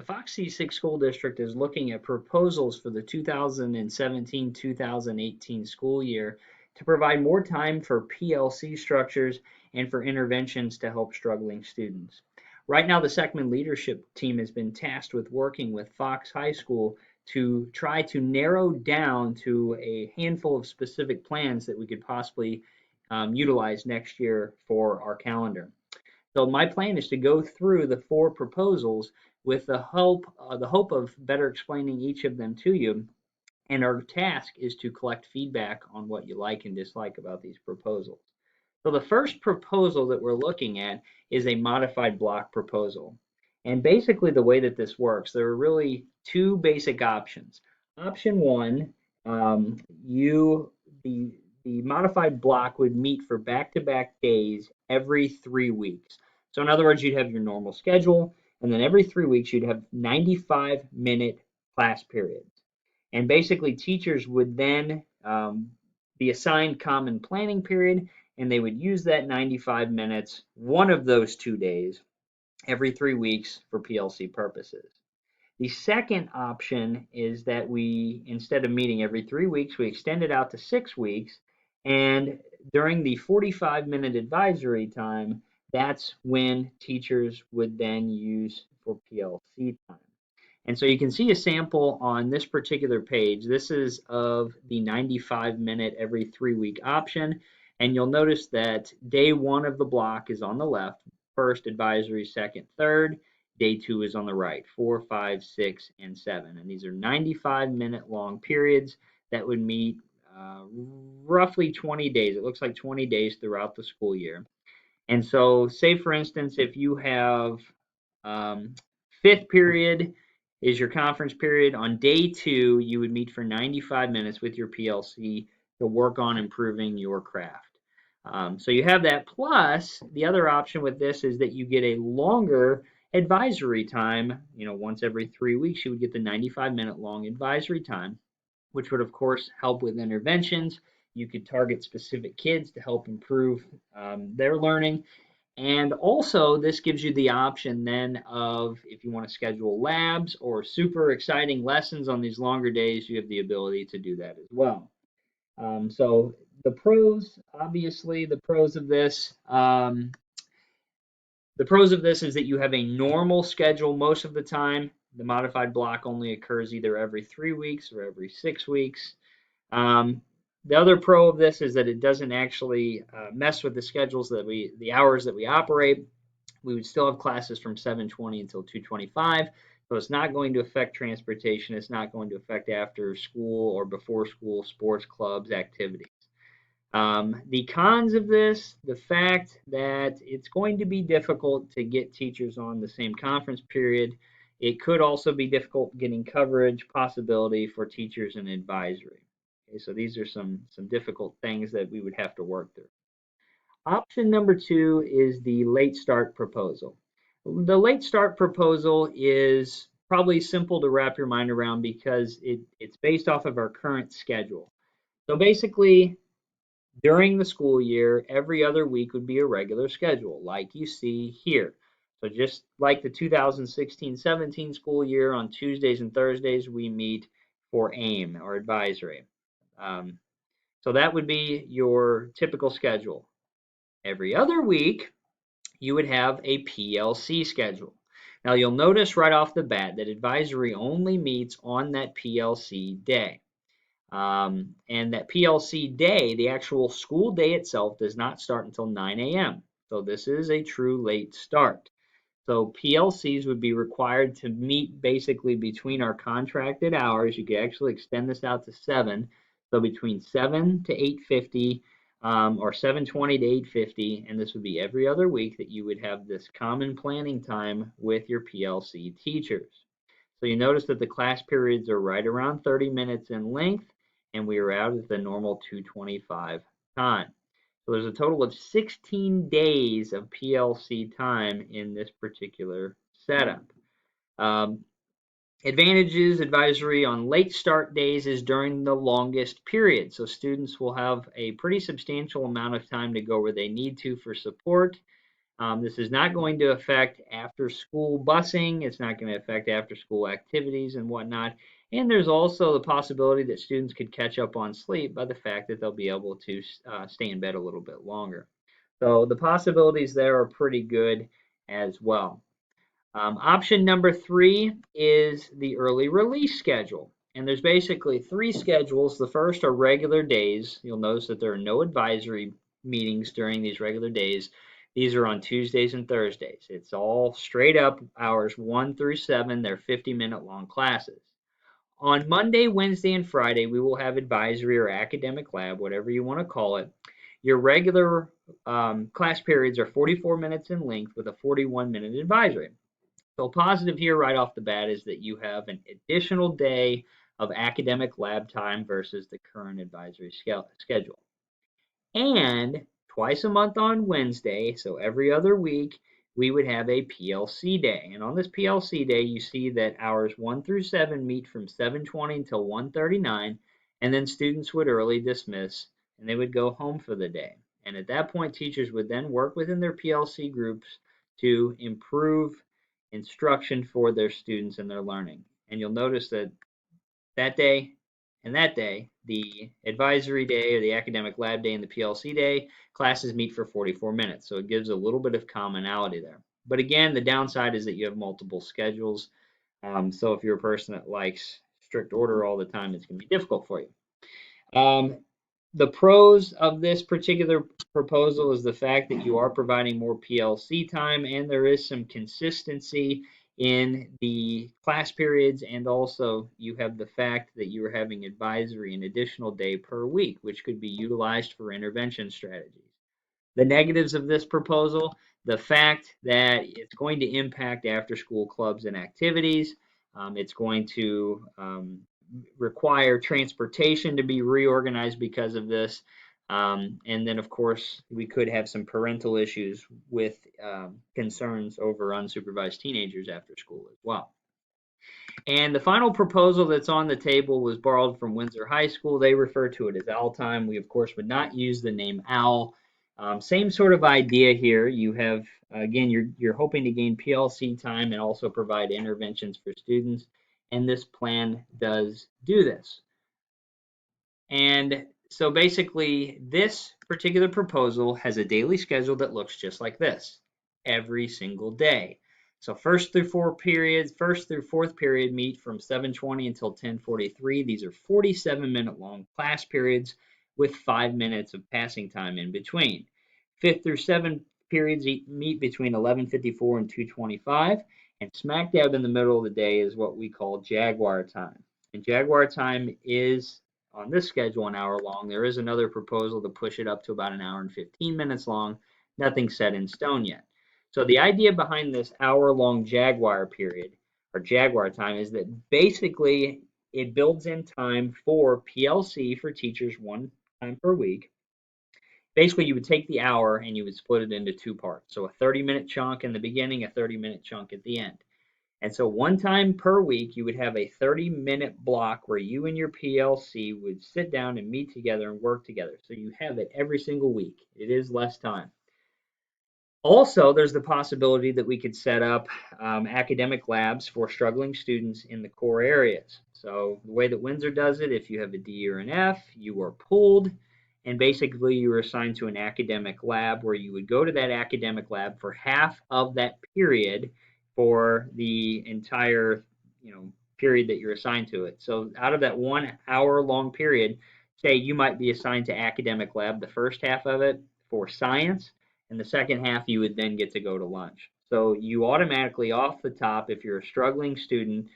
Fox C-6 School District is looking at proposals for the 2017-2018 school year to provide more time for PLC structures and for interventions to help struggling students. Right now, the Seckman leadership team has been tasked with working with Fox High School to try to narrow down to a handful of specific plans that we could possibly utilize next year for our calendar. So my plan is to go through the 4 proposals with the hope of better explaining each of them to you. And our task is to collect feedback on what you like and dislike about these proposals. So the first proposal that we're looking at is a modified block proposal. And basically the way that this works, there are really 2 basic options. Option 1, um, you the the modified block would meet for back-to-back days every 3 weeks. So in other words, you'd have your normal schedule, and then every 3 weeks you'd have 95-minute class periods. And basically, teachers would then be assigned common planning period, and they would use that 95 minutes, one of those 2 days, every 3 weeks for PLC purposes. The second option is that we, instead of meeting every 3 weeks, we extend it out to 6 weeks. And during the 45-minute advisory time, that's when teachers would then use for PLC time. And so you can see a sample on this particular page. This is of the 95-minute every 3 week option. And you'll notice that day 1 of the block is on the left, first advisory, second, third. Day 2 is on the right, 4, 5, 6, and 7. And these are 95-minute long periods that would meet roughly 20 days. It looks like 20 days throughout the school year. And so say, for instance, if you have fifth period is your conference period. On day 2, you would meet for 95 minutes with your PLC to work on improving your craft. So you have that. Plus, the other option with this is that you get a longer advisory time. Once every 3 weeks, you would get the 95-minute long advisory time, which would, of course, help with interventions. You could target specific kids to help improve their learning. And also, this gives you the option then of, if you want to schedule labs or super exciting lessons on these longer days, you have the ability to do that as well. So the pros, obviously, the pros of this is that you have a normal schedule most of the time. The modified block only occurs either every 3 weeks or every 6 weeks. The other pro of this is that it doesn't actually mess with the schedules the hours that we operate. We would still have classes from 7:20 until 2:25. So it's not going to affect transportation. It's not going to affect after school or before school sports clubs activities. The cons of this, the fact that it's going to be difficult to get teachers on the same conference period. It could also be difficult getting coverage possibility for teachers in advisory. Okay, so these are some difficult things that we would have to work through. Option number 2 is the late start proposal. The late start proposal is probably simple to wrap your mind around because it's based off of our current schedule. So basically, during the school year, every other week would be a regular schedule, like you see here. So just like the 2016-17 school year, on Tuesdays and Thursdays, we meet for AIM, or advisory. So that would be your typical schedule. Every other week, you would have a PLC schedule. Now you'll notice right off the bat that advisory only meets on that PLC day. And that PLC day, the actual school day itself, does not start until 9 a.m. So this is a true late start. So PLCs would be required to meet basically between our contracted hours. You could actually extend this out to 7. So between 7 to 8:50 or 7:20 to 8:50, and this would be every other week that you would have this common planning time with your PLC teachers. So you notice that the class periods are right around 30 minutes in length, and we are out at the normal 2:25 time. So there's a total of 16 days of PLC time in this particular setup. Advantages, advisory on late start days is during the longest period. So students will have a pretty substantial amount of time to go where they need to for support. This is not going to affect after school busing. It's not going to affect after school activities and whatnot. And there's also the possibility that students could catch up on sleep by the fact that they'll be able to stay in bed a little bit longer. So the possibilities there are pretty good as well. Option number three is the early release schedule. And there's basically three schedules. The first are regular days. You'll notice that there are no advisory meetings during these regular days. These are on Tuesdays and Thursdays. It's all straight up hours 1 through 7. They're 50-minute long classes. On Monday, Wednesday, and Friday, we will have advisory or academic lab, whatever you want to call it. Your regular class periods are 44 minutes in length with a 41-minute advisory. So positive here right off the bat is that you have an additional day of academic lab time versus the current advisory schedule. And twice a month on Wednesday, so every other week, we would have a PLC day. And on this PLC day, you see that hours 1 through 7 meet from 7:20 until 1:39, and then students would early dismiss and they would go home for the day. And at that point, teachers would then work within their PLC groups to improve instruction for their students and their learning. And you'll notice that that day and that day, the advisory day or the academic lab day and the PLC day, classes meet for 44 minutes. So it gives a little bit of commonality there. But again, the downside is that you have multiple schedules. So if you're a person that likes strict order all the time, it's going to be difficult for you. The pros of this particular proposal is the fact that you are providing more PLC time and there is some consistency in the class periods, and also you have the fact that you are having advisory an additional day per week, which could be utilized for intervention strategies. The negatives of this proposal, the fact that it's going to impact after school clubs and activities. It's going to require transportation to be reorganized because of this. And then, of course, we could have some parental issues with concerns over unsupervised teenagers after school as well. And the final proposal that's on the table was borrowed from Windsor High School. They refer to it as OWL time. We, of course, would not use the name OWL. Same sort of idea here. You have, again, you're hoping to gain PLC time and also provide interventions for students. And this plan does do this. And so basically, this particular proposal has a daily schedule that looks just like this every single day. So first through fourth period meet from 7:20 until 10:43. These are 47-minute long class periods with 5 minutes of passing time in between. Fifth through seventh periods meet between 11:54 and 2:25. And smack dab in the middle of the day is what we call Jaguar time. And Jaguar time is on this schedule an hour long. There is another proposal to push it up to about an hour and 15 minutes long. Nothing set in stone yet. So the idea behind this hour-long Jaguar period or Jaguar time is that basically it builds in time for PLC for teachers 1 time per week. Basically, you would take the hour and you would split it into 2 parts. So a 30-minute chunk in the beginning, a 30-minute chunk at the end. And so 1 time per week, you would have a 30-minute block where you and your PLC would sit down and meet together and work together. So you have it every single week. It is less time. Also, there's the possibility that we could set up academic labs for struggling students in the core areas. So the way that Windsor does it, if you have a D or an F, you are pulled, and basically you are assigned to an academic lab where you would go to that academic lab for half of that period for the entire period that you're assigned to it. So out of that 1 hour long period, say you might be assigned to academic lab the first half of it for science, and the second half you would then get to go to lunch. So you automatically off the top, if you're a struggling student,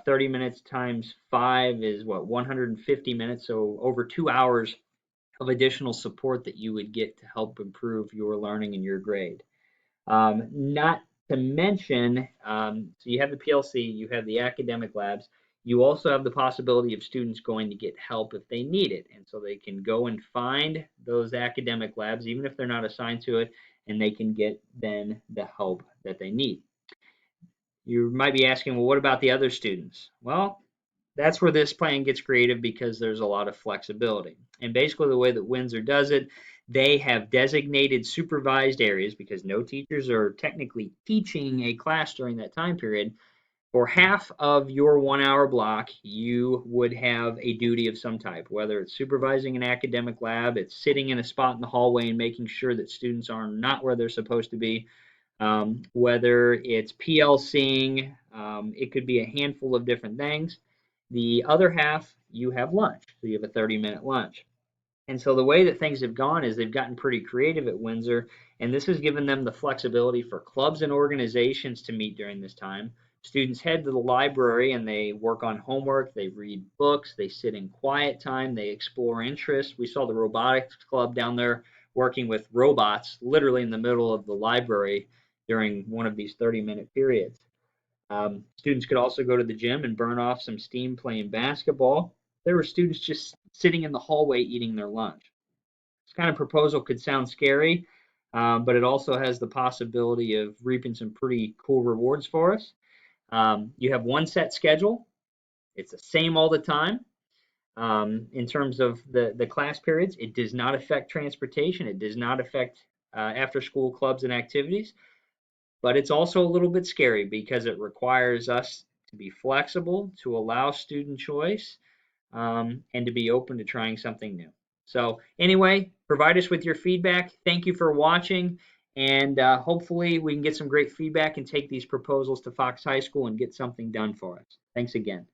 30 minutes times 5 is what, 150 minutes, so over 2 hours of additional support that you would get to help improve your learning and your grade. Not to mention, so you have the PLC, you have the academic labs, you also have the possibility of students going to get help if they need it. And so they can go and find those academic labs, even if they're not assigned to it, and they can get then the help that they need. You might be asking, well, what about the other students? Well, that's where this plan gets creative because there's a lot of flexibility. And basically the way that Windsor does it, They have designated supervised areas because no teachers are technically teaching a class during that time period. For half of your 1 hour block, you would have a duty of some type, whether it's supervising an academic lab, it's sitting in a spot in the hallway and making sure that students are not where they're supposed to be, whether it's PLCing, it could be a handful of different things. The other half, you have lunch. So you have a 30-minute lunch. And so the way that things have gone is they've gotten pretty creative at Windsor, and this has given them the flexibility for clubs and organizations to meet during this time. Students head to the library and they work on homework, they read books, they sit in quiet time, they explore interests. We saw the robotics club down there working with robots literally in the middle of the library during one of these 30-minute periods. Students could also go to the gym and burn off some steam playing basketball. There were students just sitting in the hallway eating their lunch. This kind of proposal could sound scary, but it also has the possibility of reaping some pretty cool rewards for us. You have one set schedule. It's the same all the time. In terms of the class periods, it does not affect transportation. It does not affect after school clubs and activities. But it's also a little bit scary because it requires us to be flexible, to allow student choice, and to be open to trying something new. So, anyway, provide us with your feedback. Thank you for watching, and hopefully, we can get some great feedback and take these proposals to Fox High School and get something done for us. Thanks again.